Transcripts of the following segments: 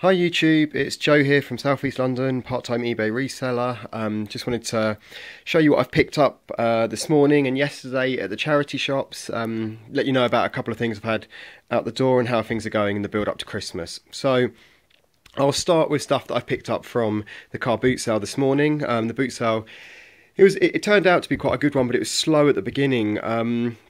Hi YouTube, it's Joe here from South East London, part-time eBay reseller. Just wanted to show you what I've picked up this morning and yesterday at the charity shops. Let you know about a couple of things I've had out the door and how things are going in the build up to Christmas. So I'll start with stuff that I've picked up from the Carboot sale this morning. The boot sale, it turned out to be quite a good one, but it was slow at the beginning.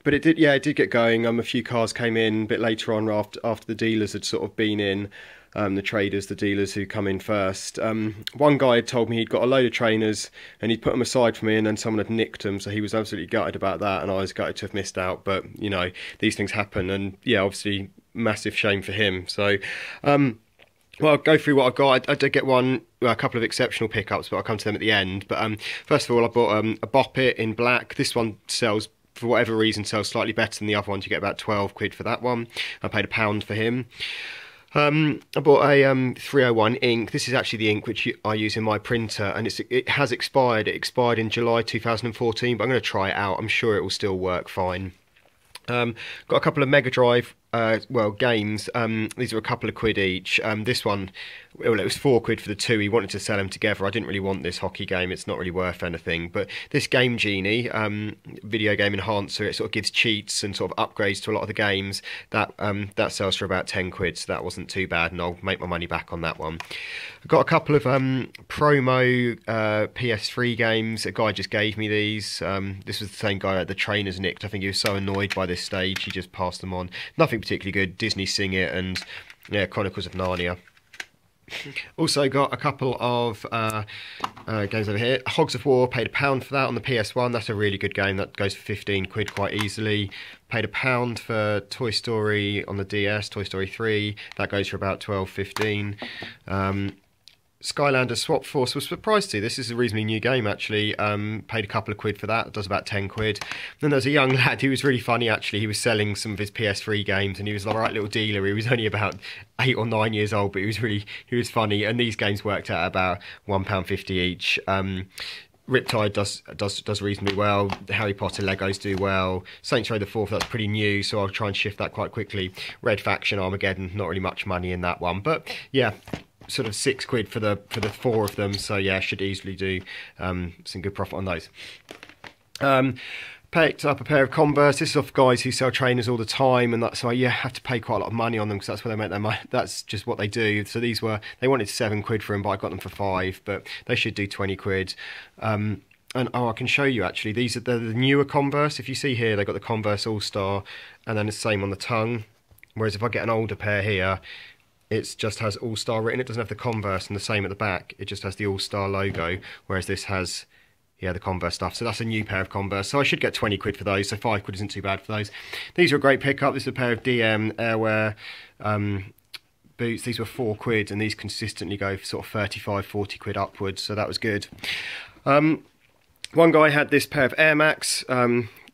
But it did get going. A few cars came in a bit later on after the dealers had sort of been in. The traders, the dealers who come in first. One guy had told me he'd got a load of trainers and he'd put them aside for me, and then someone had nicked them, so he was absolutely gutted about that, and I was gutted to have missed out. But you know, these things happen, and yeah, obviously massive shame for him. So well, I'll go through what I got. I did get a couple of exceptional pickups, but I'll come to them at the end. But first of all, I bought a Bop It in black. This one sells, for whatever reason, sells slightly better than the other ones. You get about 12 quid for that one. I paid £1 for him. I bought a 301 ink. This is actually the ink which I use in my printer, and it has expired. It expired in July 2014, but I'm going to try it out. I'm sure it will still work fine. Got a couple of Mega Drive games. These are a couple of quid each. This one, well, it was 4 quid for the two. He wanted to sell them together. I didn't really want this hockey game. It's not really worth anything. But this Game Genie, video game enhancer, it sort of gives cheats and sort of upgrades to a lot of the games. That sells for about 10 quid, so that wasn't too bad, and I'll make my money back on that one. I've got a couple of promo PS3 games. A guy just gave me these. This was the same guy that the trainers nicked. I think he was so annoyed by this stage, he just passed them on. Nothing particularly good. Disney Sing It and yeah, Chronicles of Narnia. Also got a couple of games over here. Hogs of War, paid £1 for that on the PS1. That's a really good game. That goes for 15 quid quite easily. Paid £1 for Toy Story on the DS, Toy Story 3. That goes for about 12-15. Skylander Swap Force, was surprised to. This is a reasonably new game actually. Paid a couple of quid for that. It does about 10 quid. Then there's a young lad who was really funny actually. He was selling some of his PS3 games, and he was a right little dealer. He was only about 8 or 9 years old, but he was funny. And these games worked out about £1.50 each. Riptide does reasonably well. The Harry Potter Legos do well. Saints Row the 4th, that's pretty new, so I'll try and shift that quite quickly. Red Faction Armageddon, not really much money in that one, but yeah, sort of 6 quid for the 4 of them, so yeah, should easily do some good profit on those. Picked up a pair of Converse. This is off guys who sell trainers all the time, and that's why you have to pay quite a lot of money on them, because that's where they make their money. That's just what they do. So these they wanted 7 quid for them, but I got them for 5, but they should do 20 quid. And I can show you actually, these are the newer Converse. If you see here, they've got the Converse All-Star, and then the same on the tongue. Whereas if I get an older pair here, it just has All-Star written. It doesn't have the Converse, and the same at the back. It just has the All-Star logo, whereas this has, yeah, the Converse stuff. So that's a new pair of Converse. So I should get 20 quid for those, so 5 quid isn't too bad for those. These are a great pickup. This is a pair of DM Airwear boots. These were 4 quid, and these consistently go for sort of 35, 40 quid upwards, so that was good. One guy had this pair of Air Max.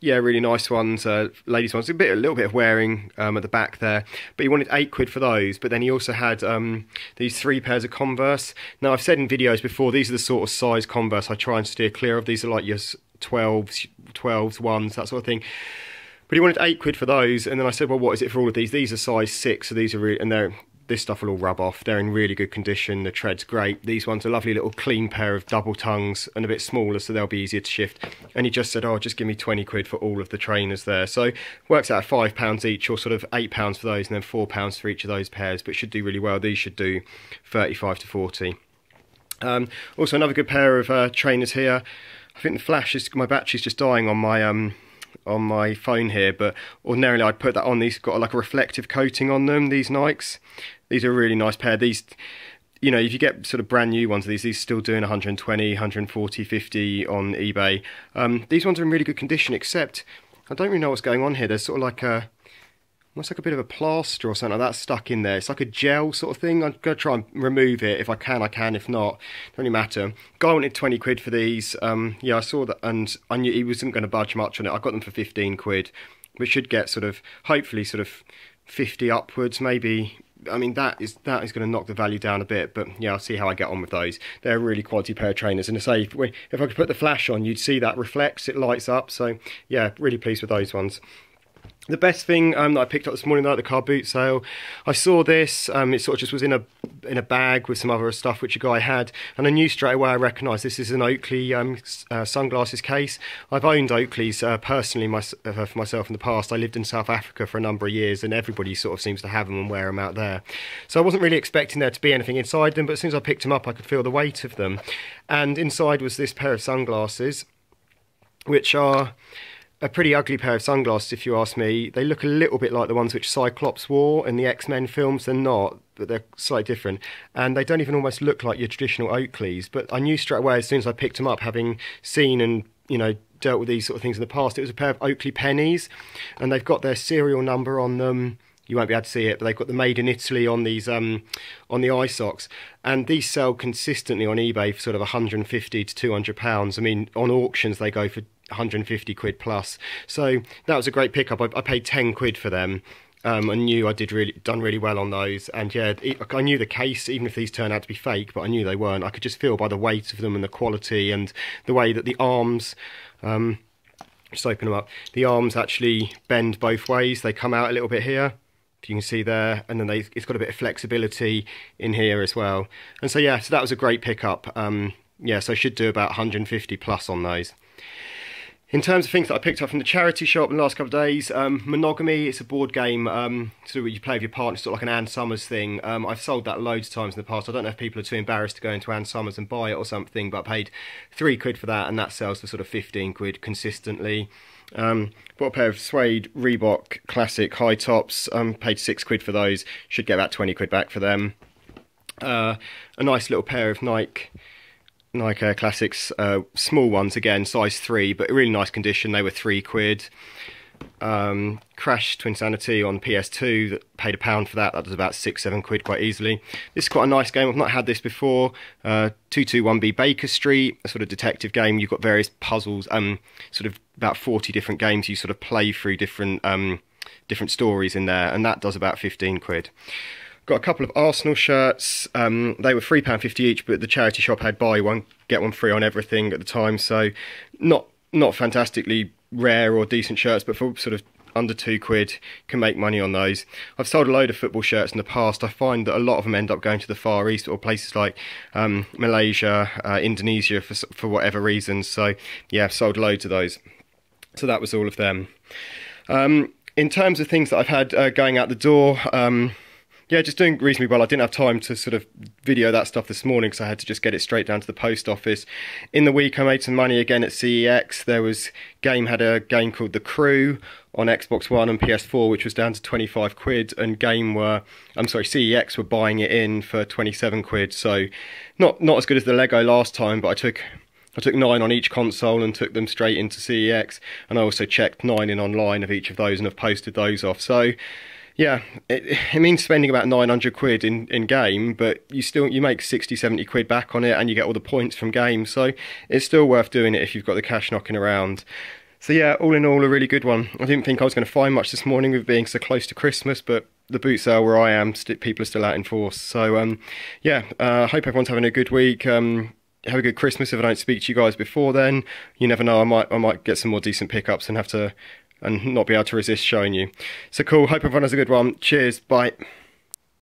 Yeah, really nice ones, ladies ones. A little bit of wearing at the back there, but he wanted 8 quid for those. But then he also had these 3 pairs of Converse. Now I've said in videos before, these are the sort of size Converse I try and steer clear of. These are like your 12s, 1s, that sort of thing. But he wanted 8 quid for those, and then I said, well, what is it for all of these? These are size 6, so these are really, and this stuff will all rub off. They're in really good condition. The tread's great. These ones are a lovely little clean pair of double tongues and a bit smaller, so they'll be easier to shift. And he just said, oh, just give me 20 quid for all of the trainers there. So works out £5 each, or sort of £8 for those, and then £4 for each of those pairs, but should do really well. These should do 35 to 40. Also another good pair of trainers here. I think the flash is, my battery's just dying on my phone here, but ordinarily I'd put that on. These got like a reflective coating on them, these Nikes. These are a really nice pair. These, you know, if you get sort of brand new ones of these are still doing 120, 140, 50 on eBay. These ones are in really good condition, except I don't really know what's going on here. There's sort of like almost like a bit of a plaster or something like that stuck in there. It's like a gel sort of thing. I'm going to try and remove it. If I can, I can. If not, don't really matter. Guy wanted 20 quid for these. Yeah, I saw that, and I knew he wasn't going to budge much on it. I got them for 15 quid, which should get sort of, hopefully sort of 50 upwards, maybe. I mean, that is going to knock the value down a bit, but yeah, I'll see how I get on with those. They're a really quality pair of trainers, and to say, if I could put the flash on, you'd see that reflects, it lights up. So yeah, really pleased with those ones. The best thing that I picked up this morning, though, at the Carboot sale, I saw this. It sort of just was in a bag with some other stuff which a guy had, and I knew straight away. I recognised this is an Oakley sunglasses case. I've owned Oakleys personally for myself in the past. I lived in South Africa for a number of years, and everybody sort of seems to have them and wear them out there. So I wasn't really expecting there to be anything inside them, but as soon as I picked them up, I could feel the weight of them. And inside was this pair of sunglasses, which are a pretty ugly pair of sunglasses, if you ask me. They look a little bit like the ones which Cyclops wore in the X-Men films. They're not, but they're slightly different. And they don't even almost look like your traditional Oakleys. But I knew straight away as soon as I picked them up, having seen and, you know, dealt with these sort of things in the past, it was a pair of Oakley pennies. And they've got their serial number on them. You won't be able to see it, but they've got the Made in Italy on these on the eye socks, and these sell consistently on eBay for sort of 150 to 200 pounds. I mean, on auctions they go for 150 quid plus. So that was a great pickup. I paid 10 quid for them. I knew I done really well on those, and yeah, I knew the case, even if these turned out to be fake, but I knew they weren't. I could just feel by the weight of them and the quality and the way that the arms. Just open them up. The arms actually bend both ways. They come out a little bit here. You can see there, and then it's got a bit of flexibility in here as well. And so yeah, so that was a great pickup. Yeah, so I should do about 150 plus on those. In terms of things that I picked up from the charity shop in the last couple of days, Monogamy, it's a board game sort of where you play with your partner, sort of like an Ann Summers thing. I've sold that loads of times in the past. I don't know if people are too embarrassed to go into Ann Summers and buy it or something, but I paid 3 quid for that, and that sells for sort of 15 quid consistently. Bought a pair of suede Reebok classic high tops, paid 6 quid for those, should get about 20 quid back for them. A nice little pair of Nike Air Classics, small ones again, size 3, but really nice condition. They were 3 quid. Crash Twinsanity on PS2, that paid £1 for that. That was about 6-7 quid quite easily. This is quite a nice game. I've not had this before. 221B Baker Street, a sort of detective game. You've got various puzzles, sort of about 40 different games. You sort of play through different stories in there, and that does about 15 quid. Got a couple of Arsenal shirts. They were £3.50 each, but the charity shop had buy one get one free on everything at the time, so not fantastically rare or decent shirts, but for sort of under 2 quid can make money on those. I've sold a load of football shirts in the past. I find that a lot of them end up going to the Far East or places like Malaysia, Indonesia for whatever reasons. So yeah, I've sold loads of those. So that was all of them. In terms of things that I've had going out the door, yeah, just doing reasonably well. I didn't have time to sort of video that stuff this morning because I had to just get it straight down to the post office. In the week I made some money again at CEX. Had a game called The Crew on Xbox One and PS4, which was down to 25 quid, and CEX were buying it in for 27 quid. So not as good as the Lego last time, but I took 9 on each console and took them straight into CEX, and I also checked 9 in online of each of those and have posted those off. So yeah, it means spending about 900 quid in game, but you make 60-70 quid back on it, and you get all the points from games, so it's still worth doing it if you've got the cash knocking around. So yeah, all in all, a really good one. I didn't think I was going to find much this morning with being so close to Christmas, but the boot sale where I am, people are still out in force. So yeah, hope everyone's having a good week. Have a good Christmas if I don't speak to you guys before then. You never know, I might get some more decent pickups and not be able to resist showing you. So cool, hope everyone has a good one. Cheers, bye.